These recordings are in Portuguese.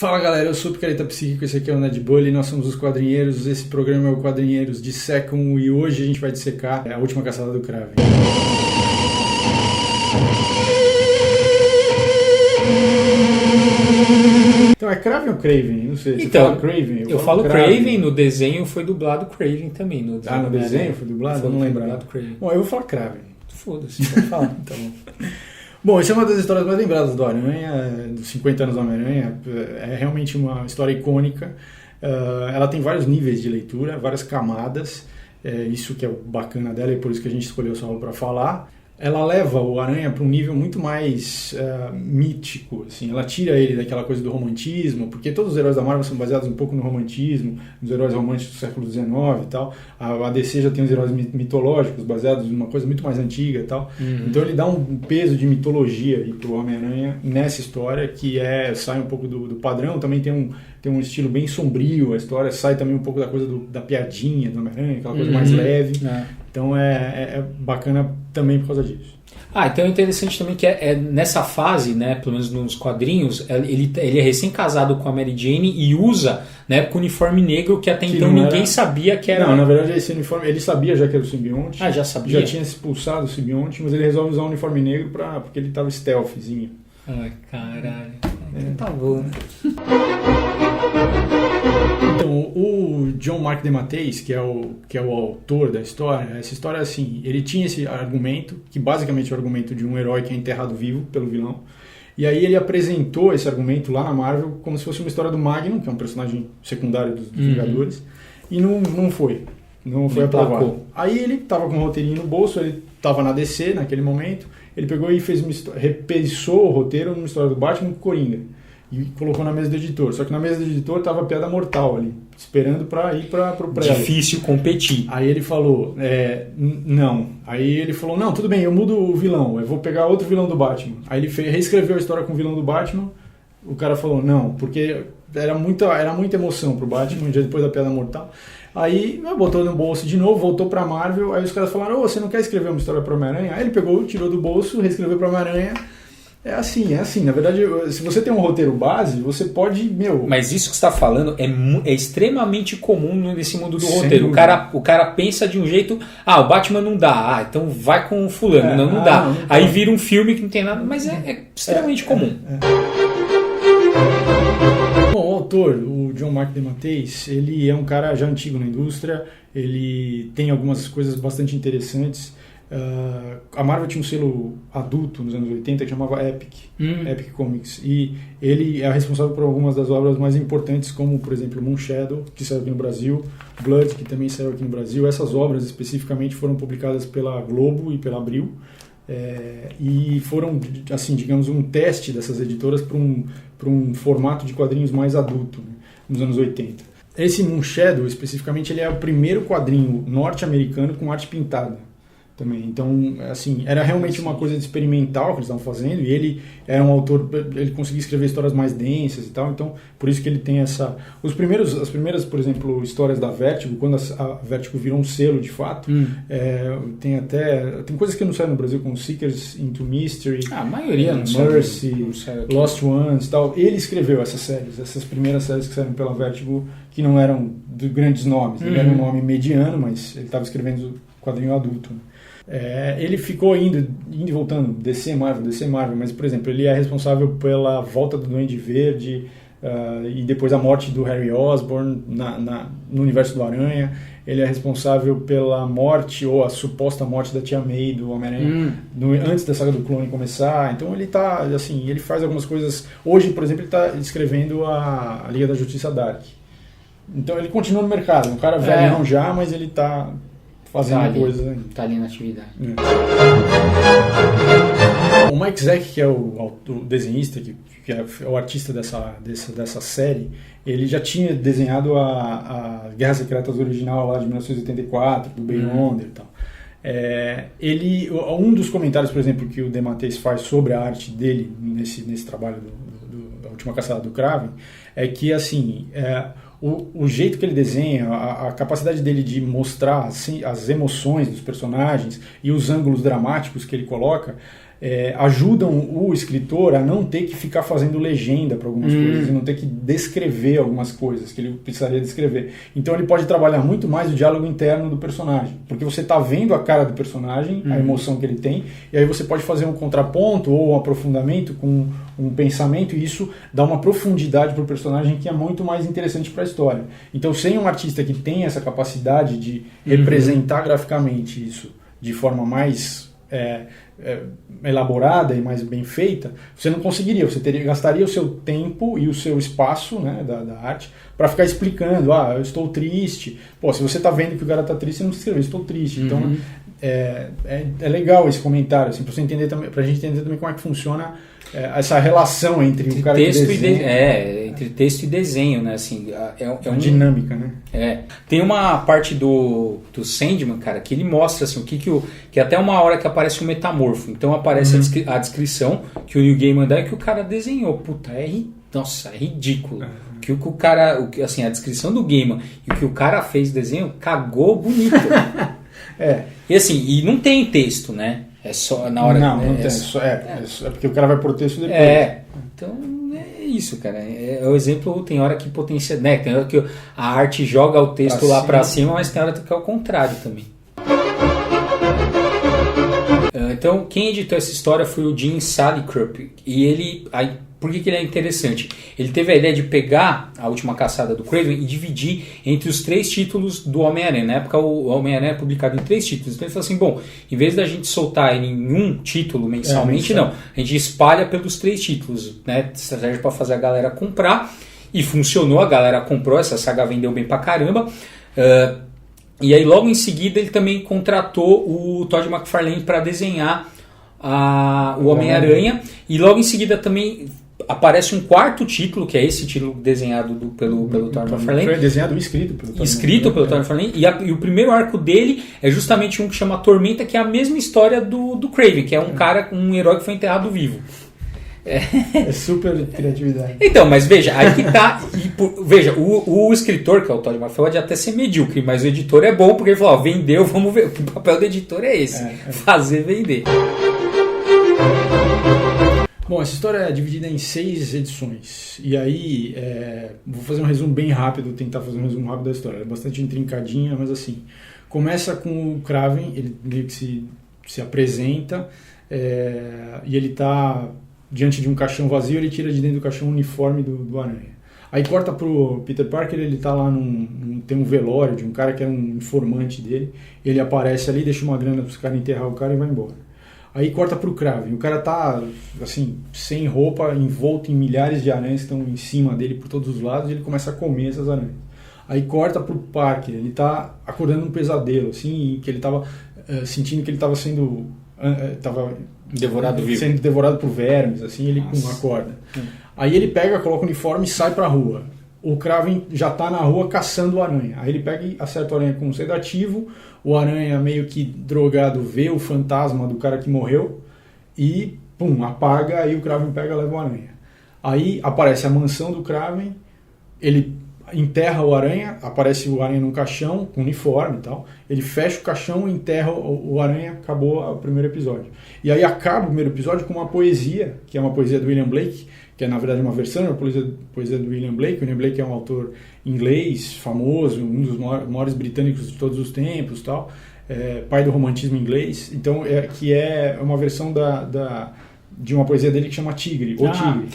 Fala galera, eu sou o Picareta Psíquico, esse aqui é o Ned Bully, nós somos os Quadrinheiros, esse programa é o Quadrinheiros Dissecam e hoje a gente vai dissecar a última caçada do Kraven. Então é Kraven ou Kraven? Não sei, você fala Kraven? Eu falo Kraven, no desenho foi dublado Kraven também. No desenho foi dublado? Eu não lembrava. Bom, eu vou falar Kraven. Foda-se, pode falar. Então... Bom, essa é uma das histórias mais lembradas do Homem-Aranha, dos 50 anos do Homem-Aranha. É realmente uma história icônica. Ela tem vários níveis de leitura, várias camadas. Isso que é o bacana dela e por isso que a gente escolheu só para falar. Ela leva o Aranha para um nível muito mais mítico, assim. Ela tira ele daquela coisa do romantismo, porque todos os heróis da Marvel são baseados um pouco no romantismo, nos heróis românticos do século XIX e tal. A DC já tem os heróis mitológicos, baseados numa coisa muito mais antiga e tal. Uhum. Então ele dá um peso de mitologia para o Homem-Aranha nessa história, que sai um pouco do padrão, também tem um estilo bem sombrio, a história sai também um pouco da coisa da piadinha do Homem-Aranha, aquela coisa mais leve. Então é bacana também por causa disso. Então é interessante também que nessa fase, né, pelo menos nos quadrinhos, ele é recém-casado com a Mary Jane e usa, né, o uniforme negro que até então ninguém sabia que era... Não, na verdade esse uniforme, ele sabia já que era o simbionte. Já sabia? Já tinha expulsado o simbionte, mas ele resolve usar o uniforme negro porque ele tava stealthzinho. Ai, caralho. Tá bom, né? Então, o John Mark DeMatteis, que é o autor da história, essa história é assim, ele tinha esse argumento, que basicamente é o argumento de um herói que é enterrado vivo pelo vilão, e aí ele apresentou esse argumento lá na Marvel como se fosse uma história do Magnum, que é um personagem secundário dos Vingadores, e não foi aprovado. Aí ele estava com um roteirinho no bolso, ele estava na DC naquele momento, ele pegou e repensou o roteiro numa história do Batman com Coringa. E colocou na mesa do editor. Só que na mesa do editor tava a Piada Mortal ali, esperando para ir pro pré. Difícil competir. Aí ele falou, não. Aí ele falou, não, tudo bem, eu mudo o vilão, eu vou pegar outro vilão do Batman. Aí ele reescreveu a história com o vilão do Batman. O cara falou, não, porque era muita emoção pro Batman, um dia depois da Piada Mortal. Aí botou no bolso de novo, voltou pra Marvel. Aí os caras falaram, você não quer escrever uma história pro Homem-Aranha? Aí ele pegou, tirou do bolso, reescreveu pro Homem-Aranha. É assim. Na verdade, se você tem um roteiro base, você pode, Mas isso que você está falando é extremamente comum nesse mundo do roteiro. O cara pensa de um jeito, o Batman não dá, então vai com o fulano, não dá. Não aí vira um filme que não tem nada, mas é extremamente comum. Bom, o autor, o John Mark DeMatteis, ele é um cara já antigo na indústria, ele tem algumas coisas bastante interessantes. A Marvel tinha um selo adulto nos anos 80 que chamava Epic Comics, e ele é responsável por algumas das obras mais importantes, como por exemplo Moonshadow, que saiu aqui no Brasil, Blood, que também saiu aqui no Brasil. Essas obras especificamente foram publicadas pela Globo e pela Abril, e foram, assim, digamos, um teste dessas editoras para um formato de quadrinhos mais adulto, né, nos anos 80. Esse Moonshadow especificamente ele é o primeiro quadrinho norte-americano com arte pintada também. Então, assim, era realmente uma coisa experimental que eles estavam fazendo, e ele era um autor, ele conseguia escrever histórias mais densas e tal, então por isso que ele tem as primeiras, por exemplo, histórias da Vertigo, quando a Vertigo virou um selo de fato, tem coisas que não saem no Brasil, como Seekers into Mystery, a maioria Mercy, Lost Ones e tal. Ele escreveu essas primeiras séries que saíram pela Vertigo, que não eram de grandes nomes, ele era um nome mediano, mas ele estava escrevendo quadrinho adulto, né? Ele ficou indo e voltando, DC Marvel, mas, por exemplo, ele é responsável pela volta do Duende Verde e depois a morte do Harry Osborn no universo do Aranha. Ele é responsável pela morte, ou a suposta morte da Tia May do Homem-Aranha antes da saga do clone começar. Então ele tá, assim, ele faz algumas coisas. Hoje, por exemplo, ele está escrevendo a Liga da Justiça Dark. Então ele continua no mercado, um cara velho já, mas ele está fazendo coisas ainda. Tá ali na atividade. O Mike Zeck, que é o desenhista, que é o artista dessa série, ele já tinha desenhado a Guerras Secretas original lá de 1984, do Beyonder e tal. Um dos comentários, por exemplo, que o DeMatteis faz sobre a arte dele nesse trabalho da última caçada do Kraven, é que, assim, o jeito que ele desenha, a capacidade dele de mostrar, assim, as emoções dos personagens e os ângulos dramáticos que ele coloca, ajudam o escritor a não ter que ficar fazendo legenda para algumas coisas e não ter que descrever algumas coisas que ele precisaria descrever. Então ele pode trabalhar muito mais o diálogo interno do personagem, porque você está vendo a cara do personagem, a emoção que ele tem, e aí você pode fazer um contraponto ou um aprofundamento com um pensamento, e isso dá uma profundidade para o personagem que é muito mais interessante para a história. Então, sem um artista que tem essa capacidade de representar graficamente isso de forma mais elaborada e mais bem feita, você não conseguiria, gastaria o seu tempo e o seu espaço, né, da arte para ficar explicando, eu estou triste. Pô, se você está vendo que o cara está triste, você não precisa escrever, estou triste. Então é legal esse comentário, assim, para você entender também, pra gente entender também como é que funciona essa relação entre o cara texto que desenha. entre texto e desenho, né? Assim, é uma dinâmica, né? Tem uma parte do Sandman, cara, que ele mostra assim, que até uma hora que aparece o metamorfo. Então aparece a descrição que o Neil Gaiman dá e que o cara desenhou. Puta, nossa, é ridículo. Que o cara, assim, a descrição do Gaiman e o que o cara fez desenho, cagou bonito. E assim, e não tem texto, né? É só na hora... Não tem. É porque o cara vai pro texto depois. Então é isso, cara. É o exemplo, tem hora que potencia... Né? Tem hora que a arte joga o texto lá pra cima, mas tem hora que é o contrário também. Então, quem editou essa história foi o Jim Salicrup. E ele... Por que ele é interessante? Ele teve a ideia de pegar a Última Caçada do Craven e dividir entre os 3 títulos do Homem-Aranha. Na época, o Homem-Aranha é publicado em 3 títulos. Então ele falou assim, bom, em vez da gente soltar ele em um título mensalmente, não. A gente espalha pelos 3 títulos, né? Serve para fazer a galera comprar. E funcionou, a galera comprou, essa saga vendeu bem pra caramba. E aí logo em seguida ele também contratou o Todd McFarlane para desenhar o Homem-Aranha. E logo em seguida também aparece um 4º título, que é esse título desenhado pelo Todd McFarlane. Foi desenhado e escrito pelo Todd McFarlane. E o primeiro arco dele é justamente um que chama Tormenta, que é a mesma história do Kraven, que é um herói que foi enterrado vivo. É super criatividade. Então, mas veja, aí que tá. Veja, o escritor, que é o Todd McFarlane, pode até ser medíocre, mas o editor é bom, porque ele falou, vendeu, vamos ver. O papel do editor é esse, fazer vender. Bom, essa história é dividida em 6 edições. E aí, vou fazer um resumo bem rápido, tentar fazer um resumo rápido da história. É bastante intrincadinha, mas assim, começa com o Kraven, ele meio que se apresenta, e ele está diante de um caixão vazio, ele tira de dentro do caixão o uniforme do Aranha. Aí corta pro Peter Parker, ele tá lá tem um velório de um cara que era um informante dele, ele aparece ali, deixa uma grana para os caras enterrar o cara e vai embora. Aí corta pro Kraven, o cara tá assim, sem roupa, envolto em milhares de aranhas que estão em cima dele por todos os lados, e ele começa a comer essas aranhas. Aí corta pro Parker, ele tá acordando um pesadelo, assim, que ele tava sentindo que ele tava sendo sendo devorado por vermes, assim, ele acorda. Aí ele pega, coloca o uniforme e sai pra rua. O Kraven já tá na rua caçando o aranha. Aí ele pega e acerta o aranha com um sedativo. O aranha, meio que drogado, vê o fantasma do cara que morreu e, apaga. Aí o Kraven pega e leva o aranha. Aí aparece a mansão do Kraven, ele enterra o aranha, aparece o aranha num caixão, com uniforme e tal. Ele fecha o caixão, enterra o aranha, acabou o primeiro episódio. E aí acaba o primeiro episódio com uma poesia, que é uma poesia do William Blake, que é na verdade uma versão da poesia do William Blake. O William Blake é um autor inglês famoso, um dos maiores britânicos de todos os tempos, tal, pai do romantismo inglês. Então, que é uma versão de uma poesia dele que chama Tigre, O Tigre.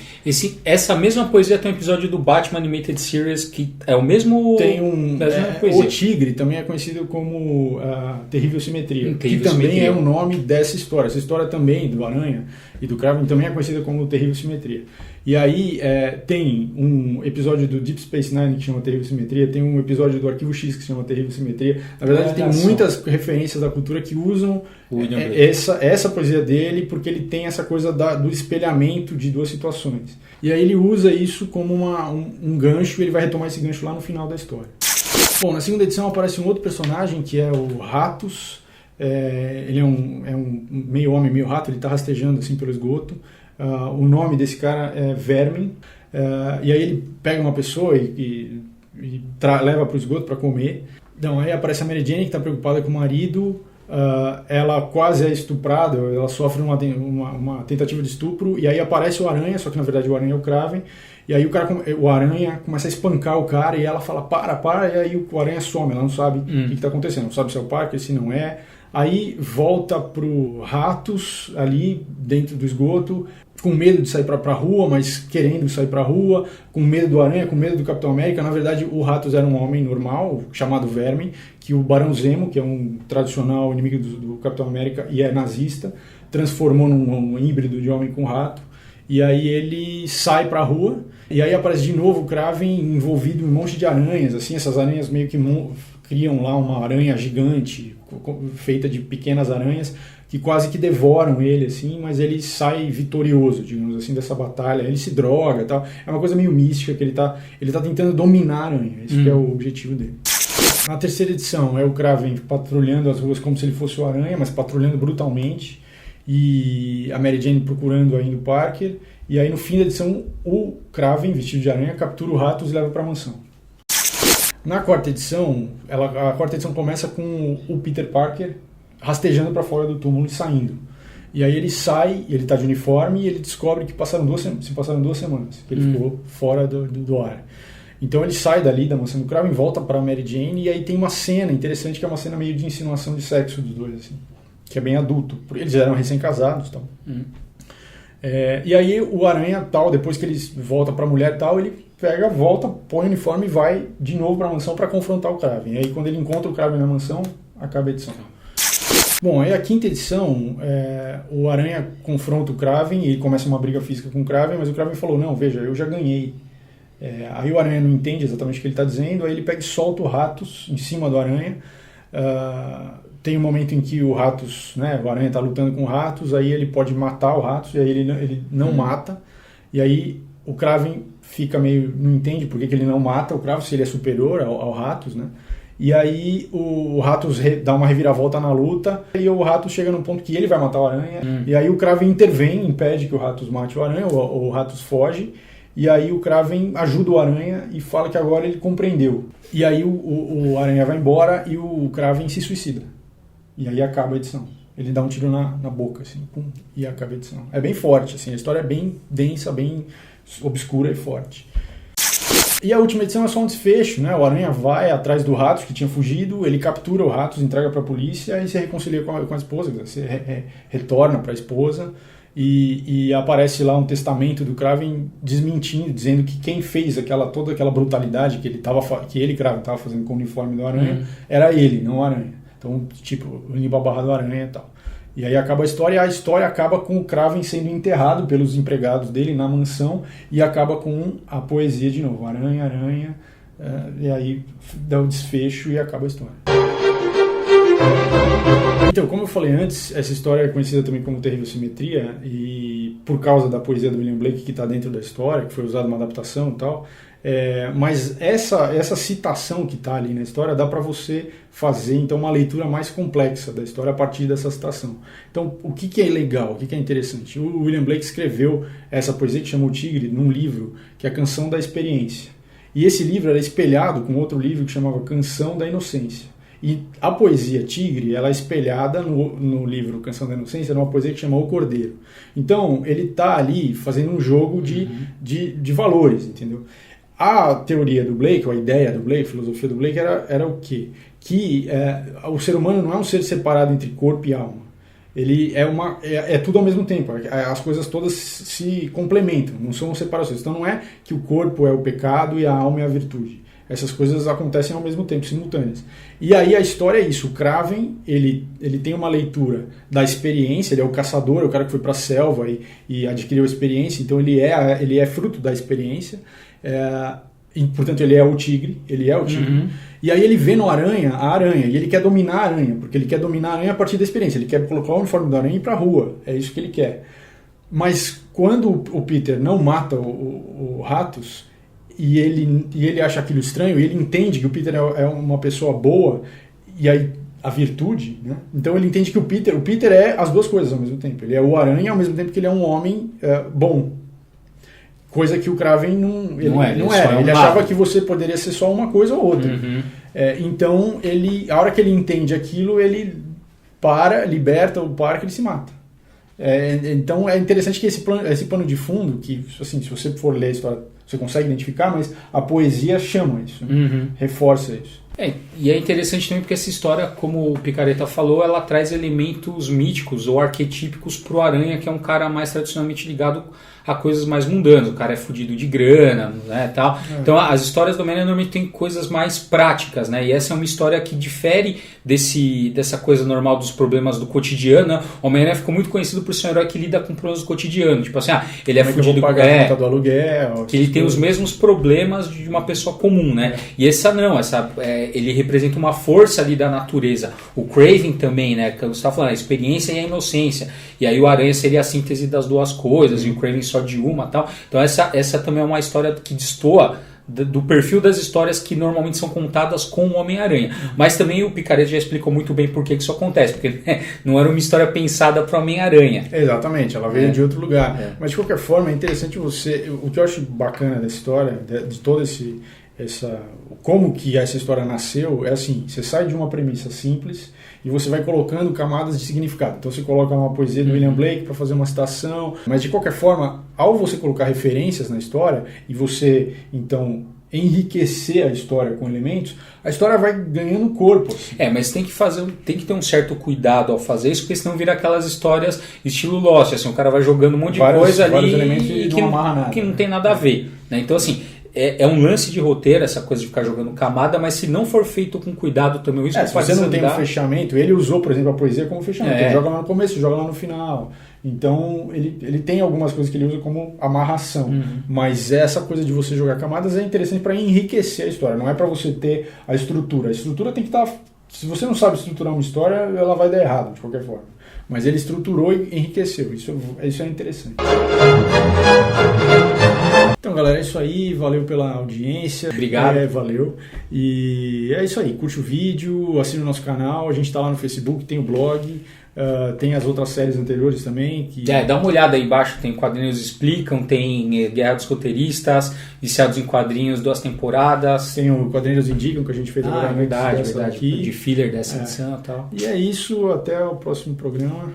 Essa mesma poesia tem um episódio do Batman Animated Series que é o mesmo... Tem O Tigre também é conhecido como Terrível Simetria, que também é o nome dessa história. Essa história também do Aranha e do Kraven também é conhecida como Terrível Simetria. E aí tem um episódio do Deep Space Nine que chama Terrível Simetria, tem um episódio do Arquivo X que chama Terrível Simetria. Na verdade, tem muitas referências da cultura que usam essa poesia dele, porque ele tem essa coisa do espelhamento de duas situações. E aí ele usa isso como um gancho, e ele vai retomar esse gancho lá no final da história. Bom, na segunda edição aparece um outro personagem, que é o Ratos. Ele é um meio homem, meio rato, ele está rastejando assim pelo esgoto. O nome desse cara é Vermin, e aí ele pega uma pessoa e leva para o esgoto para comer. Então aí aparece a Mary Jane, que está preocupada com o marido, ela quase é estuprada, ela sofre uma tentativa de estupro, e aí aparece o Aranha, só que na verdade o Aranha é o Kraven, e aí o Aranha começa a espancar o cara, e ela fala, para, e aí o Aranha some, ela não sabe o que está acontecendo, não sabe se é o Parker, se não é. Aí volta pro Ratos ali dentro do esgoto, com medo de sair pra rua, mas querendo sair pra rua, com medo do Aranha, com medo do Capitão América. Na verdade, o Ratos era um homem normal, chamado Verme, que o Barão Zemo, que é um tradicional inimigo do Capitão América e é nazista, transformou num híbrido de homem com rato. E aí ele sai pra rua, e aí aparece de novo o Kraven envolvido em um monte de aranhas, assim, essas aranhas meio que criam lá uma aranha gigante, feita de pequenas aranhas, que quase que devoram ele, assim, mas ele sai vitorioso, digamos assim, dessa batalha. Ele se droga e tal. É uma coisa meio mística, que ele tá tentando dominar a aranha. Esse que é o objetivo dele. Na terceira edição é o Kraven patrulhando as ruas como se ele fosse o Aranha, mas patrulhando brutalmente. E a Mary Jane procurando ainda o Parker. E aí no fim da edição o Kraven, vestido de aranha, captura o Ratos e leva para a mansão. Na quarta edição, a quarta edição começa com o Peter Parker rastejando para fora do túmulo e saindo. E aí ele sai, ele está de uniforme e ele descobre que se passaram 2 semanas que ele ficou fora do ar. Então ele sai dali da mansão do Kraven, volta para a Mary Jane, e aí tem uma cena interessante que é uma cena meio de insinuação de sexo dos dois, assim, que é bem adulto. Eles eram recém-casados, tal. E aí o Aranha, tal, depois que ele volta para a mulher, tal, ele volta, põe o uniforme e vai de novo para a mansão para confrontar o Kraven. E aí quando ele encontra o Kraven na mansão, acaba a edição. Bom, aí a quinta edição, o Aranha confronta o Kraven e ele começa uma briga física com o Kraven, mas o Kraven falou, não, veja, eu já ganhei. Aí o Aranha não entende exatamente o que ele está dizendo, aí ele pega e solta o Ratos em cima do Aranha. Tem um momento em que o Ratos, né, o Aranha está lutando com o Ratos, aí ele pode matar o Ratos, e aí ele não mata, e aí o Kraven fica não entende por que ele não mata o Kraven, se ele é superior ao Ratos, né? E aí o Ratos dá uma reviravolta na luta, e o Ratos chega num ponto que ele vai matar o Aranha, e aí o Kraven intervém, impede que o Ratos mate o Aranha, o Ratos foge, e aí o Kraven ajuda o Aranha e fala que agora ele compreendeu. E aí o Aranha vai embora e o Kraven se suicida. E aí acaba a edição. Ele dá um tiro na boca, assim, pum, e acaba a edição. É bem forte, assim, a história é bem densa, bem obscura e forte. E a última edição é só um desfecho, né? O Aranha vai atrás do Ratos que tinha fugido, ele captura o Ratos, entrega para a polícia e se reconcilia com a esposa, se retorna para a esposa e aparece lá um testamento do Kraven desmentindo, dizendo que quem fez toda aquela brutalidade que ele, Kraven, estava fazendo com o uniforme do Aranha era ele, não o Aranha. Então, tipo, limpa a barra do Aranha e tal. E aí acaba a história acaba com o Kraven sendo enterrado pelos empregados dele na mansão e acaba com a poesia de novo, Aranha, Aranha, e aí dá o desfecho e acaba a história. Então, como eu falei antes, essa história é conhecida também como Terrível Simetria, e por causa da poesia do William Blake que está dentro da história, que foi usada numa adaptação e tal, mas essa citação que está ali na história dá para você fazer então uma leitura mais complexa da história a partir dessa citação. Então, o que é legal, o que é interessante? O William Blake escreveu essa poesia que chama O Tigre num livro que é a Canção da Experiência. E esse livro era espelhado com outro livro que chamava Canção da Inocência. E a poesia Tigre, ela é espelhada no livro Canção da Inocência, numa poesia que chama O Cordeiro. Então, ele está ali fazendo um jogo de valores, entendeu? A teoria do Blake, ou a ideia do Blake, a filosofia do Blake era o quê? Que o ser humano não é um ser separado entre corpo e alma. Ele é tudo ao mesmo tempo. As coisas todas se complementam, não são separações. Então não é que o corpo é o pecado e a alma é a virtude. Essas coisas acontecem ao mesmo tempo, simultâneas. E aí a história é isso. O Kraven, ele tem uma leitura da experiência, ele é o caçador, é o cara que foi para a selva e adquiriu a experiência, então ele é fruto da experiência. E, portanto, ele é o tigre. E aí ele vê no Aranha a aranha, e ele quer dominar a aranha, porque ele quer dominar a aranha a partir da experiência. Ele quer colocar o uniforme da aranha e ir para a rua. É isso que ele quer. Mas quando o Peter não mata o Ratos, e ele acha aquilo estranho, e ele entende que o Peter é uma pessoa boa, e aí a virtude, né? Então ele entende que o Peter é as duas coisas ao mesmo tempo. Ele é o Aranha ao mesmo tempo que ele é um homem bom. Coisa que o Kraven não era. Ele achava que você poderia ser só uma coisa ou outra. Então, a hora que ele entende aquilo, ele liberta o par que ele se mata. Então é interessante que esse pano de fundo, que assim, se você for ler a história, você consegue identificar, mas a poesia chama isso, né? Reforça isso. E é interessante também porque essa história, como o Picareta falou, ela traz elementos míticos ou arquetípicos pro Aranha, que é um cara mais tradicionalmente ligado a coisas mais mundanas. O cara é fudido de grana, né, tal. Então as histórias do Homem-Aranha normalmente tem coisas mais práticas, né? E essa é uma história que difere dessa coisa normal dos problemas do cotidiano, né? O Homem-Aranha ficou muito conhecido por ser um herói que lida com problemas do cotidiano. Tipo assim, ele é fudido, pagar a conta do aluguel, que ele tem os mesmos problemas de uma pessoa comum, né? E essa não, ele representa uma força ali da natureza. O Kraven também, né? Que você está falando, a experiência e a inocência. E aí o Aranha seria a síntese das duas coisas, e o Kraven só de uma, tal. Então essa também é uma história que destoa do perfil das histórias que normalmente são contadas com o Homem-Aranha. Mas também o Picareta já explicou muito bem por que isso acontece, porque não era uma história pensada para o Homem-Aranha. Exatamente, ela veio de outro lugar. Mas de qualquer forma é interessante o que eu acho bacana dessa história, de todo como que essa história nasceu, é assim, você sai de uma premissa simples e você vai colocando camadas de significado. Então você coloca uma poesia do William Blake para fazer uma citação, mas de qualquer forma, ao você colocar referências na história e você, então, enriquecer a história com elementos, a história vai ganhando corpo. Assim. Mas tem que ter um certo cuidado ao fazer isso, porque senão vira aquelas histórias estilo Lost, assim, o cara vai jogando um monte de coisa ali elementos e não amarra nada. Que não tem nada a ver, né? Então assim, é um lance de roteiro, essa coisa de ficar jogando camada, mas se não for feito com cuidado também, o risco se você não tem um fechamento, ele usou, por exemplo, a poesia como fechamento. Ele joga lá no começo, joga lá no final. Então, ele tem algumas coisas que ele usa como amarração. Mas essa coisa de você jogar camadas é interessante para enriquecer a história. Não é para você ter a estrutura. A estrutura tem que estar... Se você não sabe estruturar uma história, ela vai dar errado, de qualquer forma. Mas ele estruturou e enriqueceu. Isso é interessante. Então, galera, é isso aí. Valeu pela audiência. Obrigado. Valeu. E é isso aí. Curte o vídeo, assina o nosso canal. A gente está lá no Facebook, tem o blog. Tem as outras séries anteriores também. Dá uma olhada aí embaixo. Tem Quadrinhos Explicam, tem Guerra dos Roteiristas, Viciados em Quadrinhos, 2 temporadas. Tem o Quadrinhos Indicam, que a gente fez agora. Verdade. Aqui. De filler dessa edição e tal. E é isso. Até o próximo programa.